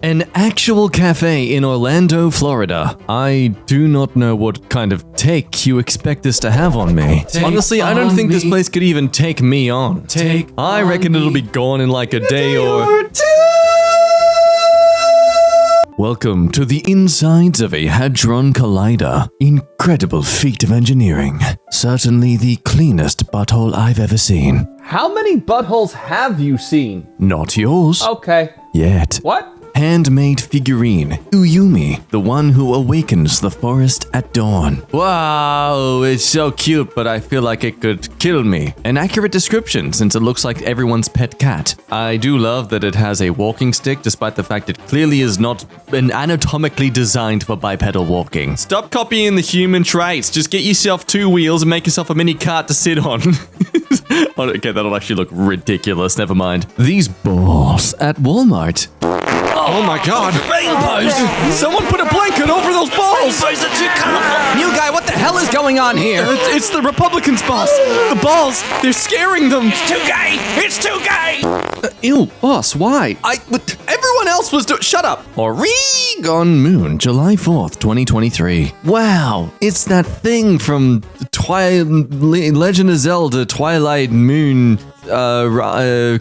An actual cafe in Orlando, Florida. I do not know what kind of take you expect this to have on me. Honestly, I don't think this place could even take me on. I reckon it'll be gone in like a day or two. Welcome to the insides of a Hadron Collider. Incredible feat of engineering. Certainly the cleanest butthole I've ever seen. How many buttholes have you seen? Not yours. Okay. Yet. What? Handmade figurine, Uyumi, the one who awakens the forest at dawn. Wow, it's so cute, but I feel like it could kill me. An accurate description, since it looks like everyone's pet cat. I do love that it has a walking stick, despite the fact it clearly is not anatomically designed for bipedal walking. Stop copying the human traits. Just get yourself 2 wheels and make yourself a mini cart to sit on. Okay, that'll actually look ridiculous. Never mind. These balls at Walmart. Oh my god. Rainbows! Someone put a blanket over those balls! Rainbows are too colorful! New guy, what the hell is going on here? It's the Republicans, boss! The balls! They're scaring them! It's too gay! It's too gay! Ew, boss, why? Everyone else was shut up! Oregon Moon, July 4th, 2023. Wow, it's that thing from Legend of Zelda, Twilight Moon, the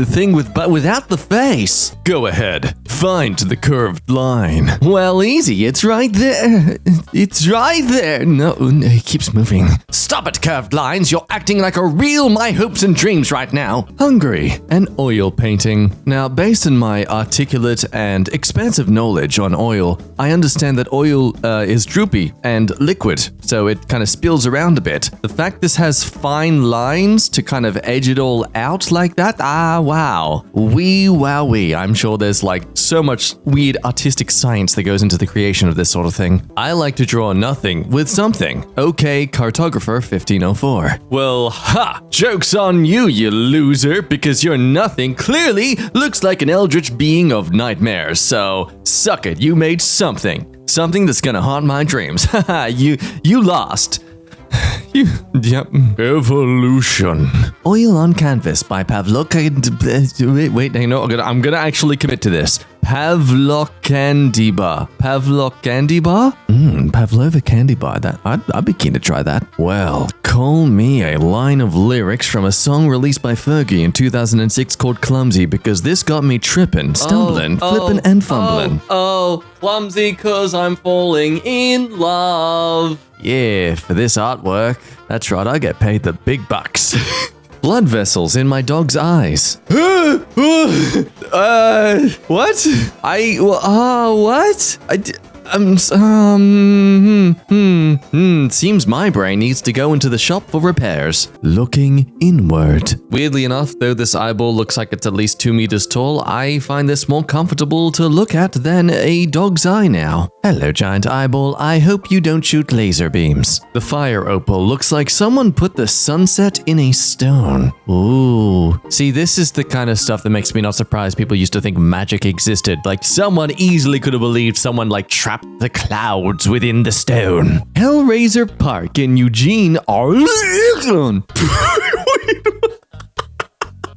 thing without the face. Go ahead, find the curved line. Well, easy, it's right there. It's right there. No, it keeps moving. Stop it, curved lines. You're acting like a real my hopes and dreams right now. Hungry, an oil painting. Now, based on my articulate and expansive knowledge on oil, I understand that oil is droopy and liquid, so it kind of spills around a bit. The fact this has fine lines to kind of edge it all out like that, wow. Wee wowee. I'm sure there's like so much weird artistic science that goes into the creation of this sort of thing. I like to draw nothing with something. Okay, cartographer 1504. Well, ha! Joke's on you, you loser, because your nothing clearly looks like an eldritch being of nightmares, so suck it, you made something. Something that's gonna haunt my dreams. Haha, you lost. Yep. Evolution. Oil on canvas by Pavlok. Wait, no, I'm gonna actually commit to this. Pavlok-candy-bar. Pavlok-candy-bar? Pavlova candy bar. I'd be keen to try that. Well, call me a line of lyrics from a song released by Fergie in 2006 called Clumsy, because this got me tripping, stumbling, flipping, and fumbling. Clumsy 'cause I'm falling in love. Yeah, for this artwork. That's right, I get paid the big bucks. Blood vessels in my dog's eyes. What? What? Seems my brain needs to go into the shop for repairs. Looking inward. Weirdly enough, though this eyeball looks like it's at least 2 meters tall, I find this more comfortable to look at than a dog's eye now. Hello, giant eyeball. I hope you don't shoot laser beams. The fire opal looks like someone put the sunset in a stone. Ooh. See, this is the kind of stuff that makes me not surprised people used to think magic existed. Like, someone easily could have believed someone, like, trapped the clouds within the stone. Hellraiser Park in Eugene, Oregon.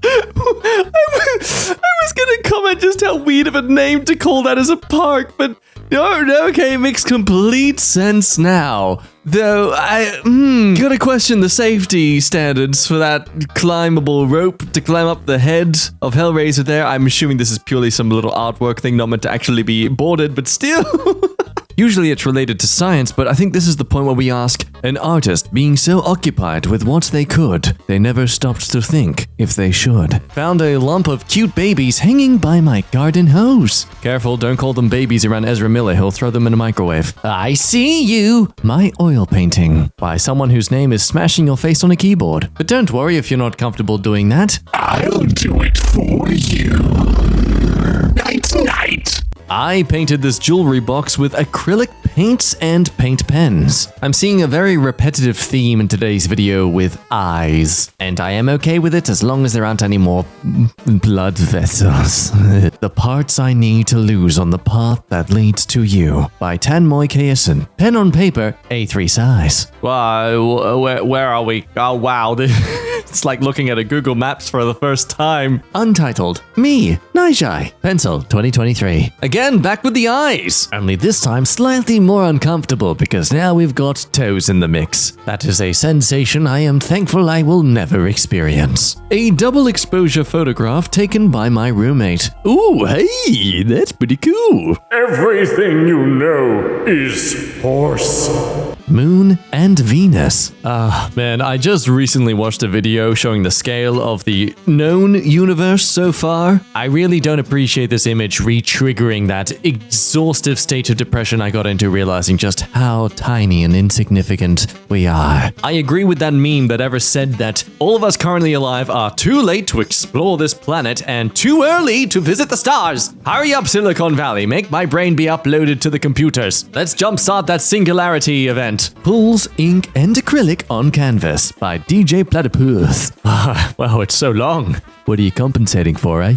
I was gonna comment just how weird of a name to call that as a park, but no, okay, it makes complete sense now. Though, gotta question the safety standards for that climbable rope to climb up the head of Hellraiser there. I'm assuming this is purely some little artwork thing, not meant to actually be boarded, but still. Usually it's related to science, but I think this is the point where we ask, an artist being so occupied with what they could, they never stopped to think if they should. Found a lump of cute babies hanging by my garden hose. Careful, don't call them babies around Ezra Miller, he'll throw them in a microwave. I see you! My oil painting. By someone whose name is smashing your face on a keyboard. But don't worry if you're not comfortable doing that. I'll do it for you. Night. I painted this jewelry box with acrylic paints and paint pens. I'm seeing a very repetitive theme in today's video with eyes, and I am okay with it as long as there aren't any more blood vessels. The parts I need to lose on the path that leads to you. By Tanmoy Kayasen. Pen on paper, A3 size. Where are we? Oh wow, It's like looking at a Google Maps for the first time. Untitled. Me, Nijai. Pencil 2023. Again, back with the eyes. Only this time slightly more uncomfortable because now we've got toes in the mix. That is a sensation I am thankful I will never experience. A double exposure photograph taken by my roommate. Ooh, hey, that's pretty cool. Everything you know is horse. Moon and Venus. Man, I just recently watched a video showing the scale of the known universe so far. I really don't appreciate this image re-triggering that exhaustive state of depression I got into realizing just how tiny and insignificant we are. I agree with that meme that ever said that all of us currently alive are too late to explore this planet and too early to visit the stars. Hurry up, Silicon Valley. Make my brain be uploaded to the computers. Let's jumpstart that singularity event. Pools, ink, and acrylic on canvas by DJ Platypus. Wow, it's so long. What are you compensating for, eh?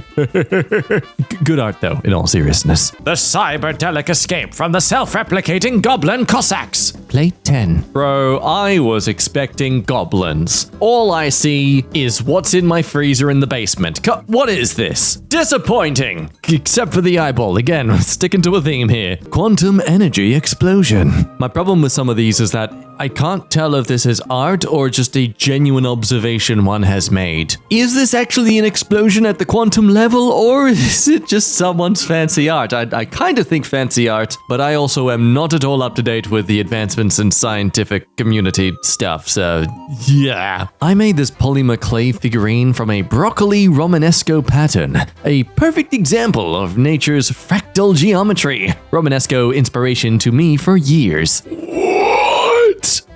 Good art, though, in all seriousness. The cyberdelic escape from the self-replicating goblin Cossacks. Plate 10. Bro, I was expecting goblins. All I see is what's in my freezer in the basement. What is this? Disappointing. Except for the eyeball. Again, sticking to a theme here. Quantum energy explosion. My problem with some of these is that I can't tell if this is art or just a genuine observation one has made. Is this actually an explosion at the quantum level, or is it just someone's fancy art? I kind of think fancy art, but I also am not at all up to date with the advancements in scientific community stuff, so yeah. I made this polymer clay figurine from a broccoli Romanesco pattern, a perfect example of nature's fractal geometry. Romanesco inspiration to me for years.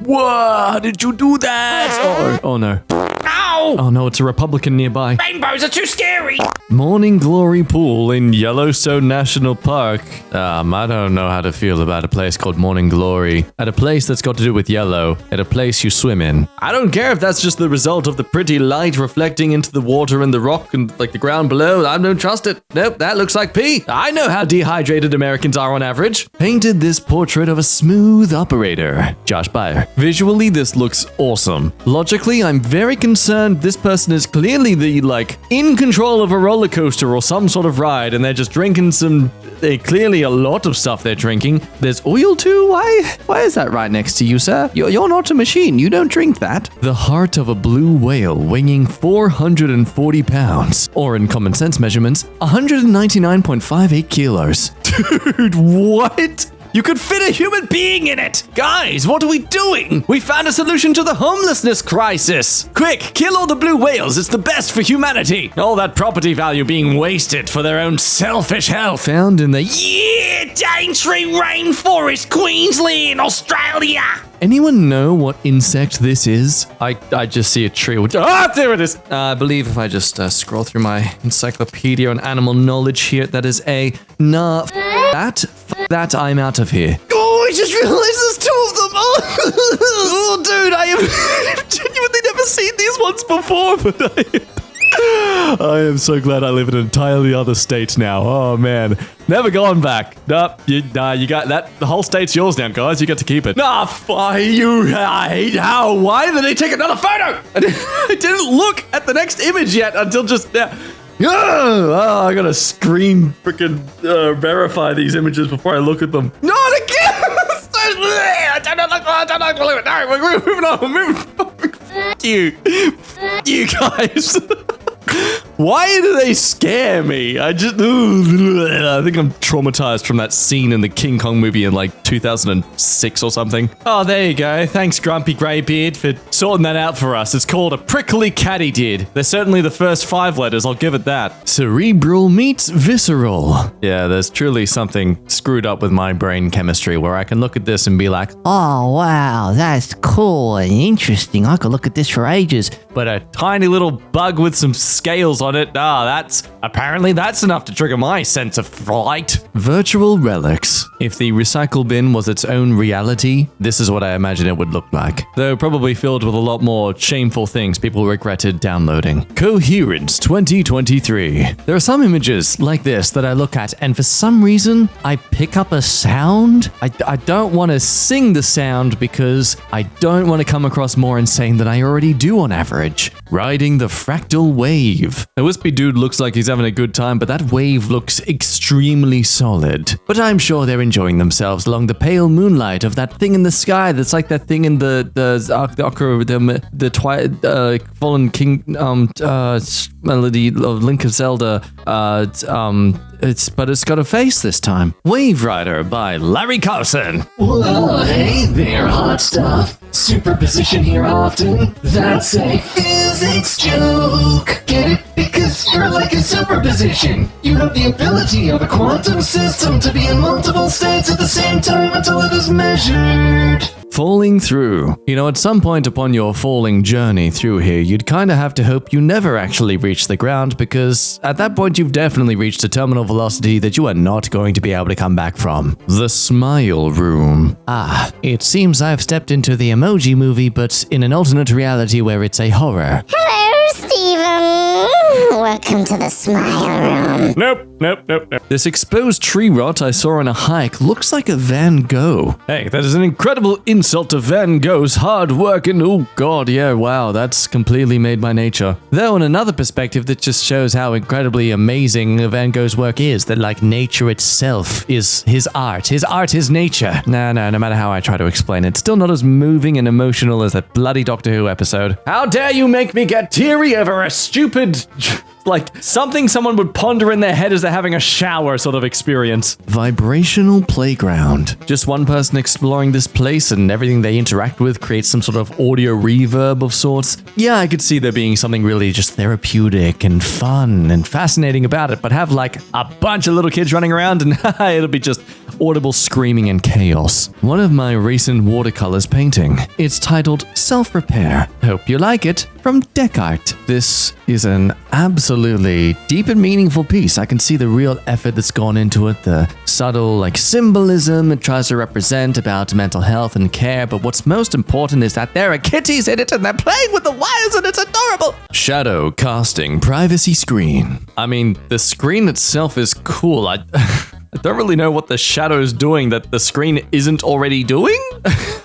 What? How did you do that? Oh no. Ow! Oh no, it's a Republican nearby. Rainbows are too scary. Morning Glory Pool in Yellowstone National Park. I don't know how to feel about a place called Morning Glory. At a place that's got to do with yellow. At a place you swim in. I don't care if that's just the result of the pretty light reflecting into the water and the rock and like the ground below. I don't trust it. Nope, that looks like pee. I know how dehydrated Americans are on average. Painted this portrait of a smooth operator. Josh Beyer. Visually, this looks awesome. Logically, I'm very concerned this person is clearly the, in control of a roller coaster or some sort of ride, and they're just drinking clearly a lot of stuff they're drinking. There's oil too? Why is that right next to you, sir? You're not a machine. You don't drink that. The heart of a blue whale weighing 440 pounds, or in common sense measurements, 199.58 kilos. Dude, what? You could fit a human being in it! Guys, what are we doing? We found a solution to the homelessness crisis! Quick, kill all the blue whales, it's the best for humanity! All that property value being wasted for their own selfish health. Found in the Daintree Rainforest, Queensland, Australia. Anyone know what insect this is? I just see a tree. There it is! I believe if I just scroll through my encyclopedia on animal knowledge here, that is a that I'm out of here. Oh, I just realized there's two of them! Oh, dude, I have genuinely never seen these ones before, but I am so glad I live in an entirely other state now. Oh, man. Never going back. Nope. You got that. The whole state's yours now, guys. You get to keep it. I hate how. Why did they take another photo? I didn't look at the next image yet until just now. Oh, I gotta screen freaking verify these images before I look at them. Not again! I don't like to live it. All right, we're moving on. We're moving on. Fuck you guys. Why do they scare me? I think I'm traumatized from that scene in the King Kong movie in 2006 or something. Oh, there you go. Thanks, Grumpy Greybeard, for sorting that out for us. It's called a prickly katydid. They're certainly the first 5 letters, I'll give it that. Cerebral meets visceral. Yeah, there's truly something screwed up with my brain chemistry where I can look at this and be like, oh, wow, that's cool and interesting. I could look at this for ages. But a tiny little bug with some scales on it, that's enough to trigger my sense of flight. Virtual relics. If the recycle bin was its own reality, this is what I imagine it would look like. Though probably filled with a lot more shameful things people regretted downloading. Coherence 2023. There are some images like this that I look at, and for some reason, I pick up a sound. I don't want to sing the sound because I don't want to come across more insane than I already do on average. Riding the fractal wave. The wispy dude looks like he's having a good time, but that wave looks extremely solid. But I'm sure they're enjoying themselves along the pale moonlight of that thing in the sky that's like that thing in the Fallen King melody of Link of Zelda. But it's got a face this time. Wave Rider by Larry Carson. Whoa, hey there, hot stuff. Superposition here often. That's a physics joke. Get it? Because you're like a superposition. You have the ability of a quantum system to be in multiple states at the same time until it is measured. Falling through. You know, at some point upon your falling journey through here, you'd kind of have to hope you never actually reach the ground, because at that point you've definitely reached a terminal velocity that you are not going to be able to come back from. The Smile Room. Ah, it seems I've stepped into the Emoji Movie, but in an alternate reality where it's a horror. Hello, Steven. Welcome to the Smile Room. Nope. This exposed tree rot I saw on a hike looks like a Van Gogh. Hey, that is an incredible insult to Van Gogh's hard work, and oh god, yeah, wow, that's completely made by nature. Though in another perspective, that just shows how incredibly amazing Van Gogh's work is, that like nature itself is his art. His art is nature. No matter how I try to explain it, it's still not as moving and emotional as that bloody Doctor Who episode. How dare you make me get teary over a stupid... like something someone would ponder in their head as they're having a shower sort of experience. Vibrational playground. Just one person exploring this place and everything they interact with creates some sort of audio reverb of sorts. Yeah, I could see there being something really just therapeutic and fun and fascinating about it, but have like a bunch of little kids running around and it'll be just audible screaming and chaos. One of my recent watercolors painting. It's titled Self-Repair. Hope you like it. From Deck Art. This is an absolutely deep and meaningful piece. I can see the real effort that's gone into it, the subtle like symbolism it tries to represent about mental health and care, but what's most important is that there are kitties in it and they're playing with the wires and it's adorable. Shadow casting privacy screen. I mean, the screen itself is cool. I don't really know what the shadow's doing that the screen isn't already doing.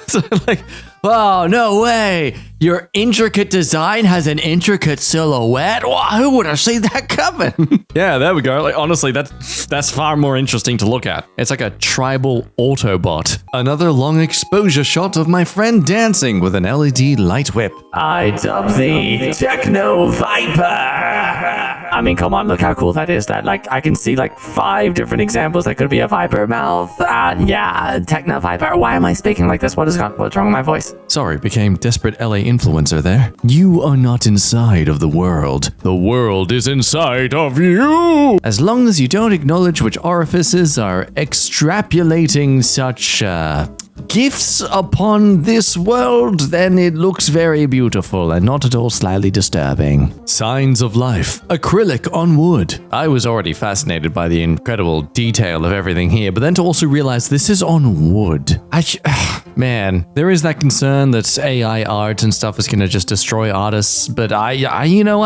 So like, oh, no way. Your intricate design has an intricate silhouette? Wow, who would have seen that coming? Yeah, there we go. Like, honestly, that's far more interesting to look at. It's like a tribal Autobot. Another long exposure shot of my friend dancing with an LED light whip. I dub the Techno Viper. I mean, come on, look how cool that is. That, like, I can see like 5 different examples. That could be a viper mouth. Yeah, Techno Viper. Why am I speaking like this? What's wrong with my voice? Sorry, became desperate LA influencer there. You are not inside of the world. The world is inside of you. As long as you don't acknowledge which orifices are extrapolating such gifts upon this world, then it looks very beautiful and not at all slightly disturbing. Signs of life. Acrylic on wood. I was already fascinated by the incredible detail of everything here, but then to also realize this is on wood. Man, there is that concern that AI art and stuff is gonna just destroy artists, but I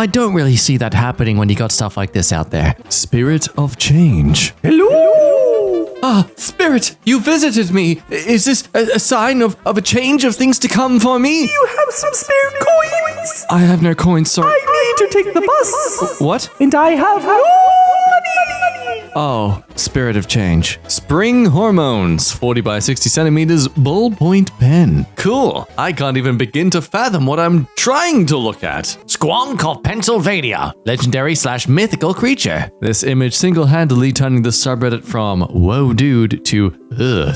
don't really see that happening when you got stuff like this out there. Spirit of change. Hello? Ah, Spirit, you visited me. Is this a sign of a change of things to come for me? You have some spare coins. I have no coins, sorry. I need to take the bus. What? And I have no money. Oh, Spirit of change. Spring hormones, 40 by 60 centimeters, ballpoint pen. Cool. I can't even begin to fathom what I'm trying to look at. Squonk of Pennsylvania. Legendary/mythical creature. This image single-handedly turning the subreddit from Woahdude to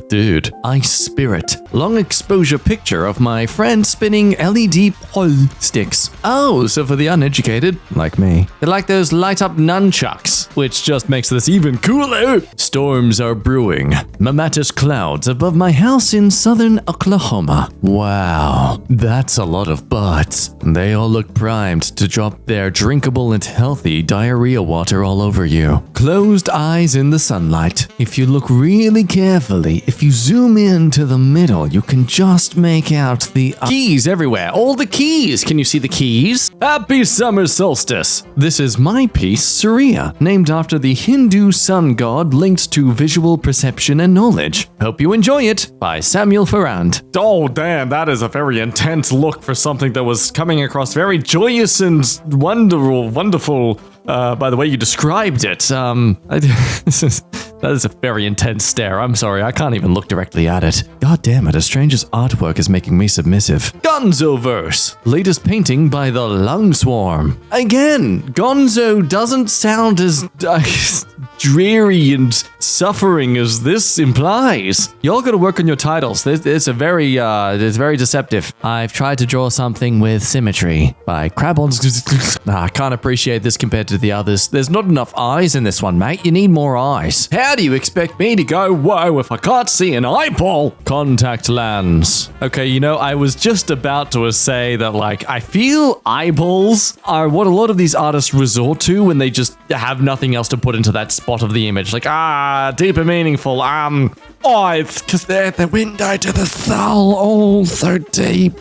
dude. Ice Spirit. Long exposure picture of my friend spinning LED pole sticks. Oh, so for the uneducated, like me, they like those light up nunchucks, which just makes this even even cooler. Storms are brewing. Mammatus clouds above my house in southern Oklahoma. Wow, that's a lot of butts. They all look primed to drop their drinkable and healthy diarrhea water all over you. Closed eyes in the sunlight. If you look really carefully, if you zoom in to the middle, you can just make out the keys everywhere. All the keys. Can you see the keys? Happy summer solstice. This is my piece, Surya, named after the Hindu sun god linked to visual perception and knowledge. Hope you enjoy it. By Samuel Farrand. Oh, damn, that is a very intense look for something that was coming across very joyous and wonderful. By the way you described it, that is a very intense stare. I'm sorry, I can't even look directly at it. God damn it, a stranger's artwork is making me submissive. Gonzoverse, latest painting by the Lung Swarm. Again, Gonzo doesn't sound as dreary and suffering as this implies. Y'all gotta work on your titles. It's very deceptive. I've tried to draw something with symmetry by Crabons. I can't appreciate this compared to the others. There's not enough eyes in this one, mate. You need more eyes. How do you expect me to go whoa if I can't see an eyeball? Contact lens. Okay, you know, I was just about to say that, like, I feel eyeballs are what a lot of these artists resort to when they just have nothing else to put into that spot of the image. Like, deep and meaningful. It's because they're the window to the soul. Oh, so deep.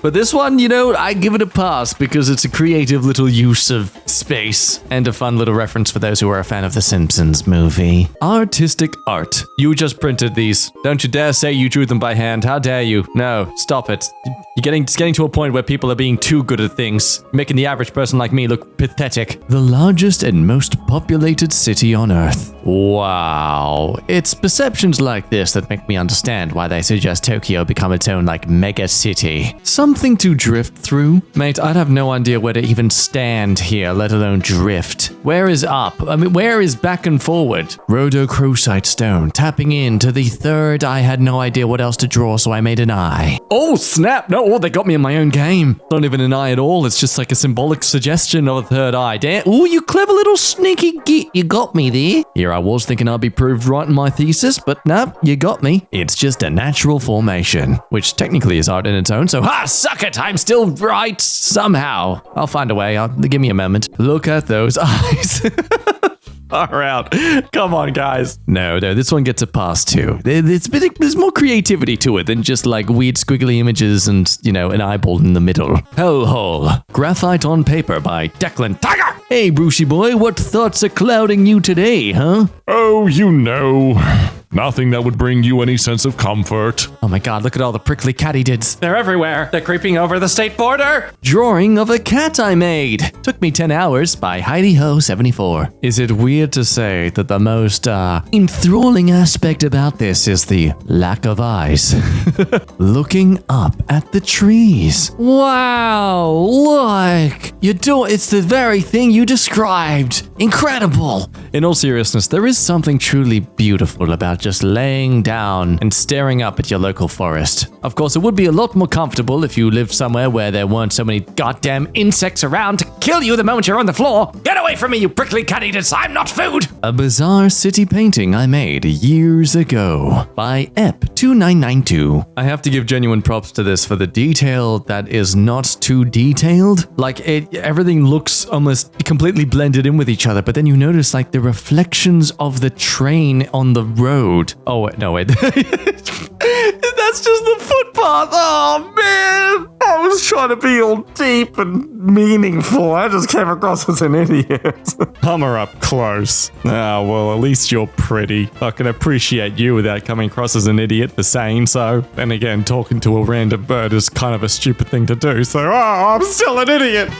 But this one, you know, I give it a pass because it's a creative little use of space and a fun little reference for those who are a fan of the Simpsons movie. Artistic art. You just printed these. Don't you dare say you drew them by hand. How dare you? No, stop it. It's getting to a point where people are being too good at things, making the average person like me look pathetic. The largest and most populated city on Earth. Wow. It's perceptions like this that make me understand why they suggest Tokyo become its own, like, mega city. Something to drift through? Mate, I'd have no idea where to even stand here, let alone drift. Where is up? I mean, where is back and forward? Rhodochrosite stone, tapping into the third. I had no idea what else to draw, so I made an eye. Oh, snap. No, they got me in my own game. Not even an eye at all. It's just like a symbolic suggestion of a third eye. Damn. Oh, you clever little sneaky git. You got me there. Here I was thinking I'd be proved right in my thesis, but nope, you got me. It's just a natural formation, which technically is art in its own, so suck it, I'm still right somehow. I'll find a way. Give me a moment. Look at those eyes. Far out. Come on, guys. No, this one gets a pass too. There's more creativity to it than just like weird squiggly images and, you know, an eyeball in the middle. Hellhole. Graphite on paper by Declan Tiger. Hey, Brucey boy, what thoughts are clouding you today, huh? Oh, you know, nothing that would bring you any sense of comfort. Oh my god, look at all the prickly katydids. They're everywhere. They're creeping over the state border. Drawing of a cat I made. Took me 10 hours by HeidiHo74. Is it weird to say that the most enthralling aspect about this is the lack of eyes? Looking up at the trees. Wow, look. It's the very thing you described. Incredible. In all seriousness, there is something truly beautiful about just laying down and staring up at your local forest. Of course, it would be a lot more comfortable if you lived somewhere where there weren't so many goddamn insects around to kill you the moment you're on the floor. Get away from me, you prickly katydids. I'm not food. A bizarre city painting I made years ago by Ep2992. I have to give genuine props to this for the detail that is not too detailed. Like, everything looks almost completely blended in with each other, but then you notice like the reflections of the train on the road. Oh, wait, no, wait. That's just the footpath. Oh, man. I was trying to be all deep and meaningful. I just came across as an idiot. Hummer up close. Well, at least you're pretty. I can appreciate you without coming across as an idiot for saying so. Then again, talking to a random bird is kind of a stupid thing to do, so I'm still an idiot.